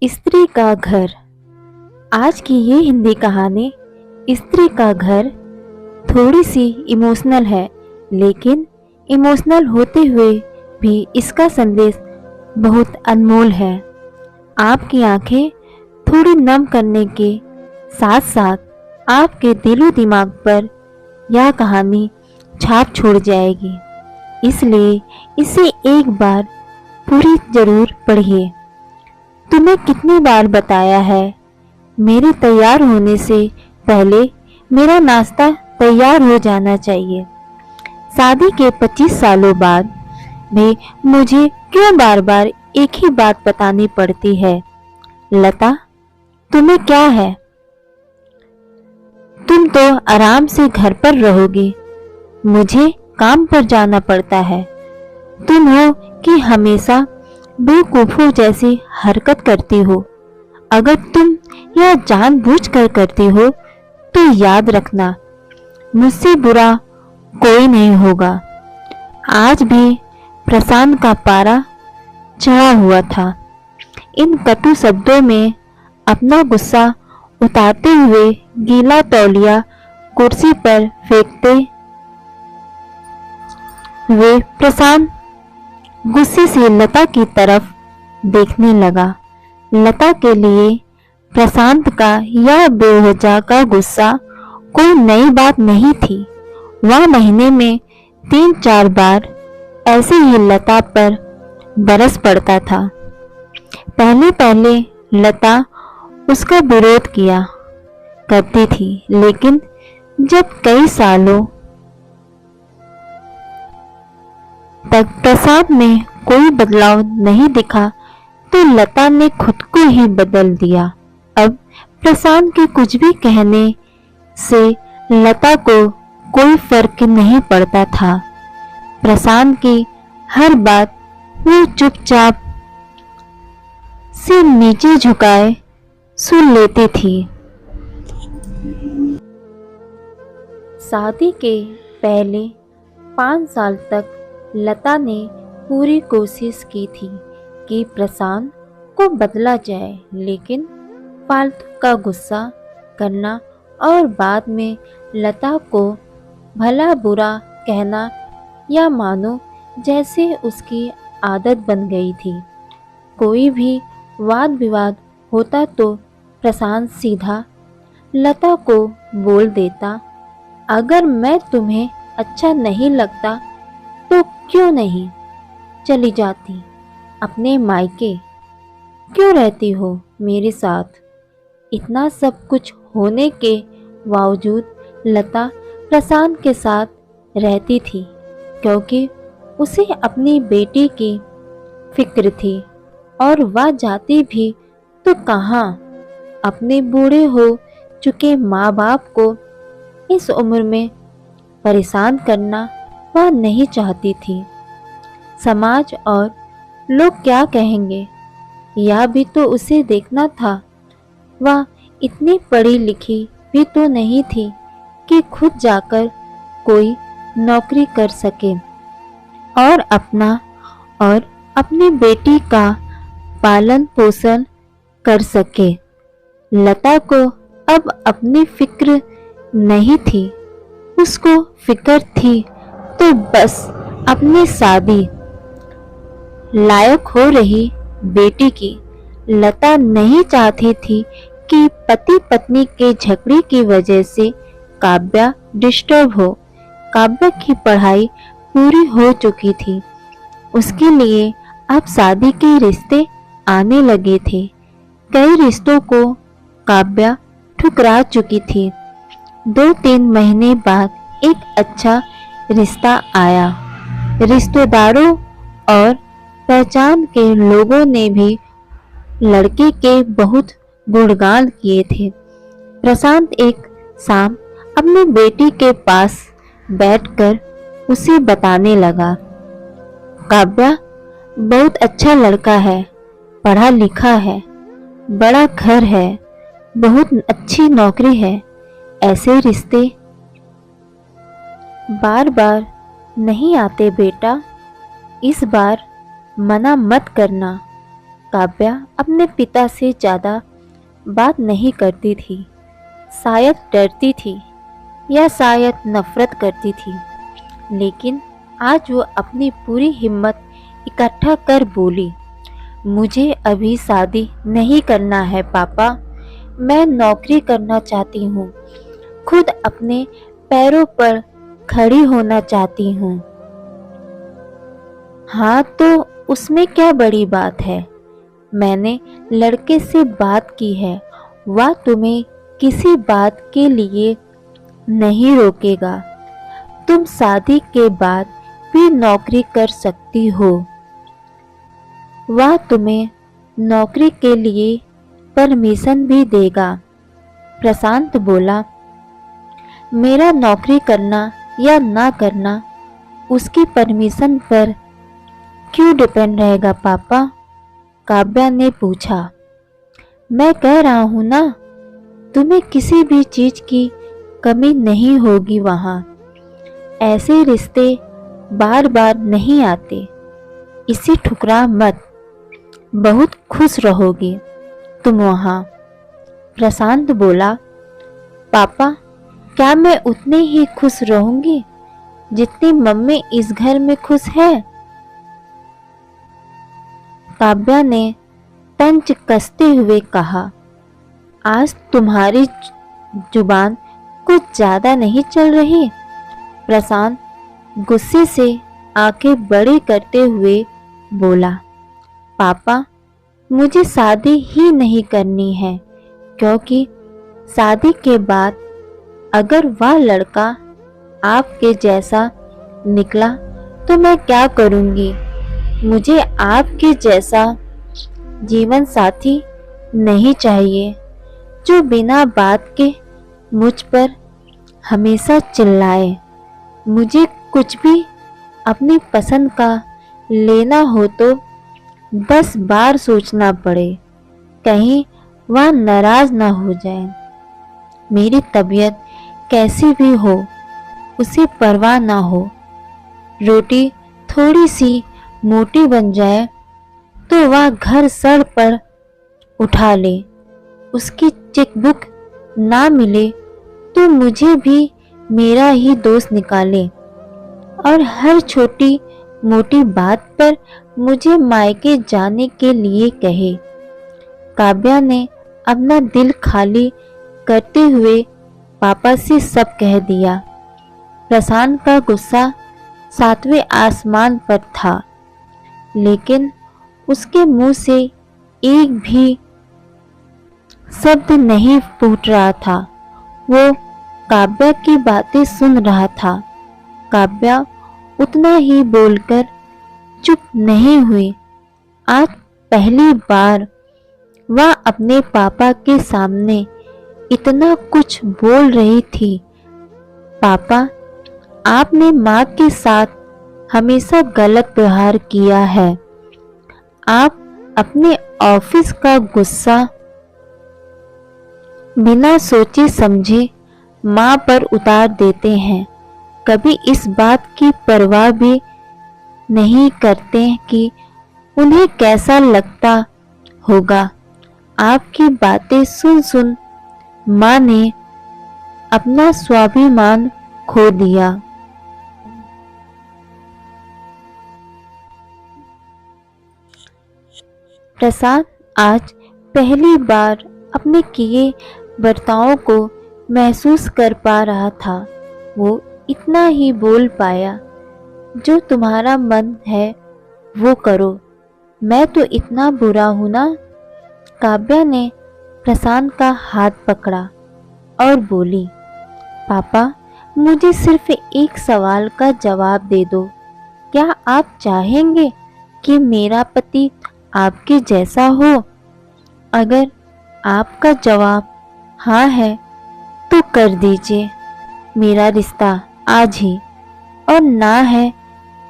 स्त्री का घर। आज की ये हिंदी कहानी स्त्री का घर थोड़ी सी इमोशनल है, लेकिन इमोशनल होते हुए भी इसका संदेश बहुत अनमोल है। आपकी आंखें थोड़ी नम करने के साथ साथ आपके दिलो दिमाग पर यह कहानी छाप छोड़ जाएगी, इसलिए इसे एक बार पूरी जरूर पढ़िए। तुम्हें कितनी बार बताया है, मेरे तैयार होने से पहले मेरा नाश्ता तैयार हो जाना चाहिए। शादी के 25 सालों बाद भी मुझे क्यों बार बार एक ही बात बतानी पड़ती है? लता, तुम्हें क्या है? तुम तो आराम से घर पर रहोगी, मुझे काम पर जाना पड़ता है। तुम हो कि हमेशा बेवकूफों जैसी हरकत करती हो। अगर तुम यह जानबूझकर करती हो तो याद रखना, मुझसे बुरा कोई नहीं होगा। आज भी प्रशांत का पारा चढ़ा हुआ था। इन कटु शब्दों में अपना गुस्सा उतारते हुए गीला तौलिया कुर्सी पर फेंकते हुए प्रशांत गुस्से से लता की तरफ देखने लगा। लता के लिए प्रशांत का यह बेवजह का गुस्सा कोई नई बात नहीं थी। वह महीने में 3-4 बार ऐसे ही लता पर बरस पड़ता था। पहले पहले लता उसका विरोध किया करती थी, लेकिन जब कई सालों तक प्रशांत में कोई बदलाव नहीं दिखा तो लता ने खुद को ही बदल दिया। अब प्रशांत के कुछ भी कहने से लता को कोई फर्क नहीं पड़ता था। प्रशांत की हर बात वो चुपचाप सिर नीचे झुकाए सुन लेती थी। शादी के पहले 5 साल तक लता ने पूरी कोशिश की थी कि प्रशांत को बदला जाए, लेकिन फालतू का गुस्सा करना और बाद में लता को भला बुरा कहना या मानो जैसे उसकी आदत बन गई थी। कोई भी वाद विवाद होता तो प्रशांत सीधा लता को बोल देता, अगर मैं तुम्हें अच्छा नहीं लगता तो क्यों नहीं चली जाती अपने मायके? क्यों रहती हो मेरे साथ? इतना सब कुछ होने के बावजूद लता प्रशांत के साथ रहती थी, क्योंकि उसे अपनी बेटी की फिक्र थी। और वह जाती भी तो कहाँ, अपने बूढ़े हो चुके माँ बाप को इस उम्र में परेशान करना वह नहीं चाहती थी। समाज और लोग क्या कहेंगे, यह भी तो उसे देखना था। वह इतनी पढ़ी लिखी भी तो नहीं थी कि खुद जाकर कोई नौकरी कर सके और अपना और अपनी बेटी का पालन पोषण कर सके। लता को अब अपनी फिक्र नहीं थी, उसको फिक्र थी तो बस अपनी शादी लायक हो रही बेटी की। लता नहीं चाहती थी कि पति पत्नी के झगड़े की वजह से काव्या डिस्टर्ब हो। काव्या की पढ़ाई पूरी हो चुकी थी, उसके लिए अब शादी के रिश्ते आने लगे थे। कई रिश्तों को काव्या ठुकरा चुकी थी। 2-3 महीने बाद एक अच्छा रिश्ता आया। रिश्तेदारों और पहचान के लोगों ने भी लड़के के बहुत गुणगान किए थे। प्रशांत एक शाम अपनी बेटी के पास बैठकर उसे बताने लगा, काव्या बहुत अच्छा लड़का है, पढ़ा लिखा है, बड़ा घर है, बहुत अच्छी नौकरी है। ऐसे रिश्ते बार बार नहीं आते बेटा, इस बार मना मत करना। काव्या अपने पिता से ज़्यादा बात नहीं करती थी। शायद डरती थी या शायद नफरत करती थी, लेकिन आज वो अपनी पूरी हिम्मत इकट्ठा कर बोली, मुझे अभी शादी नहीं करना है पापा। मैं नौकरी करना चाहती हूँ, खुद अपने पैरों पर खड़ी होना चाहती हूँ। हाँ तो उसमें क्या बड़ी बात है? मैंने लड़के से बात की है, वह तुम्हें किसी बात के लिए नहीं रोकेगा। तुम शादी के बाद भी नौकरी कर सकती हो। वह तुम्हें नौकरी के लिए परमिशन भी देगा। प्रशांत बोला, मेरा नौकरी करना या ना करना उसकी परमिशन पर क्यों डिपेंड रहेगा पापा? काव्या ने पूछा। मैं कह रहा हूँ ना, तुम्हें किसी भी चीज की कमी नहीं होगी वहाँ। ऐसे रिश्ते बार बार नहीं आते, इसे ठुकरा मत, बहुत खुश रहोगी तुम वहाँ। प्रशांत बोला, पापा क्या मैं उतनी ही खुश रहूंगी जितनी मम्मी इस घर में खुश है? काव्या ने तंज कसते हुए कहा, आज तुम्हारी जुबान कुछ ज्यादा नहीं चल रही? प्रशांत गुस्से से आंखें बड़ी करते हुए बोला, पापा मुझे शादी ही नहीं करनी है, क्योंकि शादी के बाद अगर वह लड़का आपके जैसा निकला तो मैं क्या करूंगी? मुझे आपके जैसा जीवन साथी नहीं चाहिए जो बिना बात के मुझ पर हमेशा चिल्लाए। मुझे कुछ भी अपनी पसंद का लेना हो तो 10 बार सोचना पड़े, कहीं वह नाराज ना हो जाए। मेरी तबीयत कैसी भी हो उसे परवाह ना हो। रोटी थोड़ी सी मोटी बन जाए तो वह घर सर पर उठा ले। उसकी चेकबुक ना मिले तो मुझे भी मेरा ही दोस्त निकाले और हर छोटी मोटी बात पर मुझे मायके जाने के लिए कहे। काव्या ने अपना दिल खाली करते हुए पापा से सब कह दिया। प्रशांत का गुस्सा 7वें आसमान पर था, लेकिन उसके मुंह से एक भी शब्द नहीं फूट रहा था। वो काव्या की बातें सुन रहा था। काव्या उतना ही बोलकर चुप नहीं हुई। आज पहली बार वह अपने पापा के सामने इतना कुछ बोल रही थी। पापा, आपने माँ के साथ हमेशा गलत व्यवहार किया है। आप अपने ऑफिस का गुस्सा बिना सोचे समझे माँ पर उतार देते हैं। कभी इस बात की परवाह भी नहीं करते कि उन्हें कैसा लगता होगा। आपकी बातें सुन सुन माँ ने अपना स्वाभिमान खो दिया। प्रसाद आज पहली बार अपने किए बर्तावों को महसूस कर पा रहा था। वो इतना ही बोल पाया, जो तुम्हारा मन है वो करो, मैं तो इतना बुरा हूं ना? काव्या ने प्रशांत का हाथ पकड़ा और बोली, पापा मुझे सिर्फ एक सवाल का जवाब दे दो। क्या आप चाहेंगे कि मेरा पति आपके जैसा हो? अगर आपका जवाब हाँ है तो कर दीजिए मेरा रिश्ता आज ही, और ना है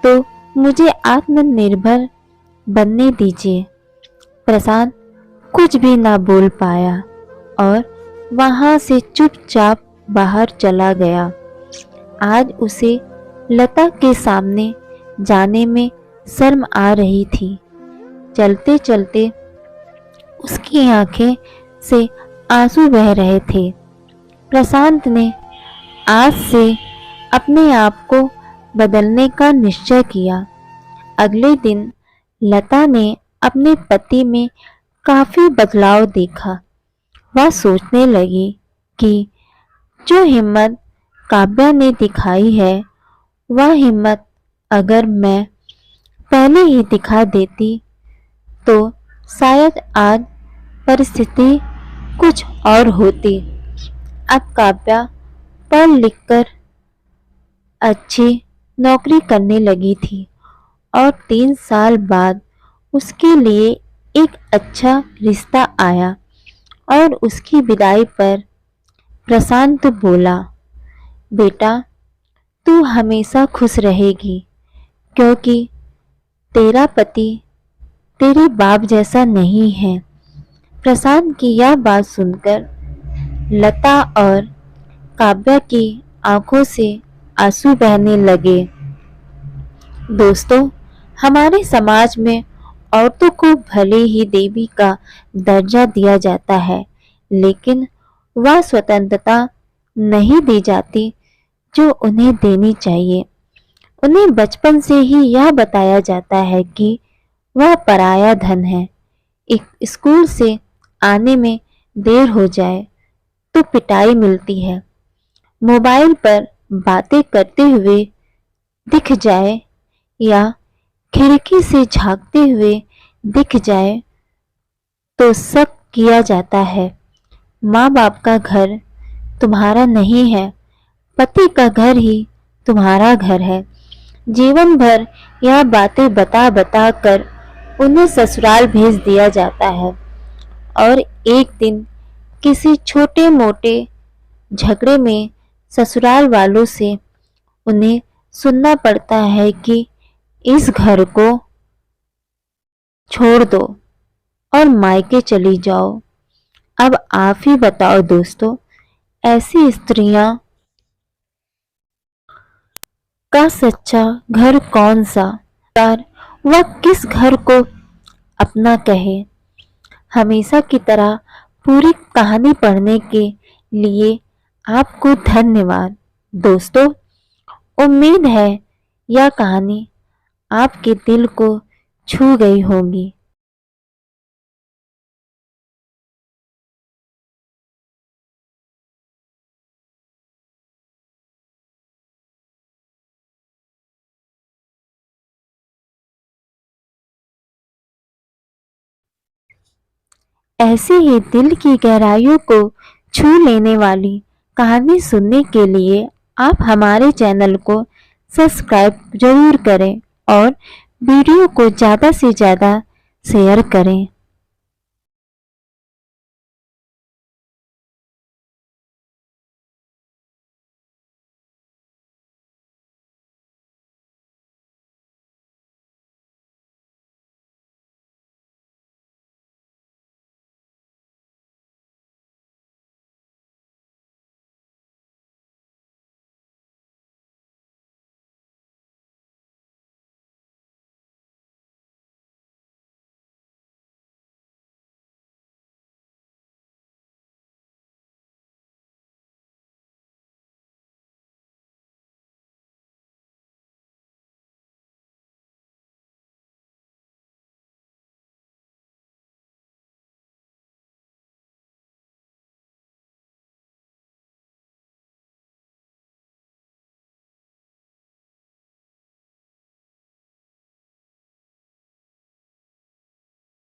तो मुझे आत्मनिर्भर बनने दीजिए। प्रशांत कुछ भी ना बोल पाया और वहां से चुपचाप बाहर चला गया। आज उसे लता के सामने जाने में शर्म आ रही थी। चलते चलते उसकी आंखें से आंसू बह रहे थे। प्रशांत ने आज से अपने आप को बदलने का निश्चय किया। अगले दिन लता ने अपने पति में काफी बदलाव देखा। वह सोचने लगी कि जो हिम्मत काव्या ने दिखाई है, वह हिम्मत अगर मैं पहले ही दिखा देती तो शायद आज परिस्थिति कुछ और होती। अब काव्या पढ़ लिखकर अच्छी नौकरी करने लगी थी और 3 साल बाद उसके लिए एक अच्छा रिश्ता आया और उसकी विदाई पर प्रशांत बोला, बेटा तू हमेशा खुश रहेगी क्योंकि तेरा पति तेरे बाप जैसा नहीं है। प्रशांत की यह बात सुनकर लता और काव्या की आंखों से आंसू बहने लगे। दोस्तों, हमारे समाज में औरतों को भले ही देवी का दर्जा दिया जाता है, लेकिन वह स्वतंत्रता नहीं दी जाती जो उन्हें देनी चाहिए। उन्हें बचपन से ही यह बताया जाता है कि वह पराया धन है। एक स्कूल से आने में देर हो जाए तो पिटाई मिलती है। मोबाइल पर बातें करते हुए दिख जाए या खिड़की से झांकते हुए दिख जाए तो शक किया जाता है। माँ बाप का घर तुम्हारा नहीं है, पति का घर ही तुम्हारा घर है। जीवन भर यह बातें बता बता कर उन्हें ससुराल भेज दिया जाता है और एक दिन किसी छोटे मोटे झगड़े में ससुराल वालों से उन्हें सुनना पड़ता है कि इस घर को छोड़ दो और मायके चली जाओ। अब आप ही बताओ दोस्तों, ऐसी स्त्रियां का सच्चा घर कौन सा, और वह किस घर को अपना कहे। हमेशा की तरह पूरी कहानी पढ़ने के लिए आपको धन्यवाद। दोस्तों, उम्मीद है यह कहानी आपके दिल को छू गई होगी। ऐसे ही दिल की गहराइयों को छू लेने वाली कहानी सुनने के लिए आप हमारे चैनल को सब्सक्राइब जरूर करें और वीडियो को ज़्यादा से ज़्यादा शेयर करें।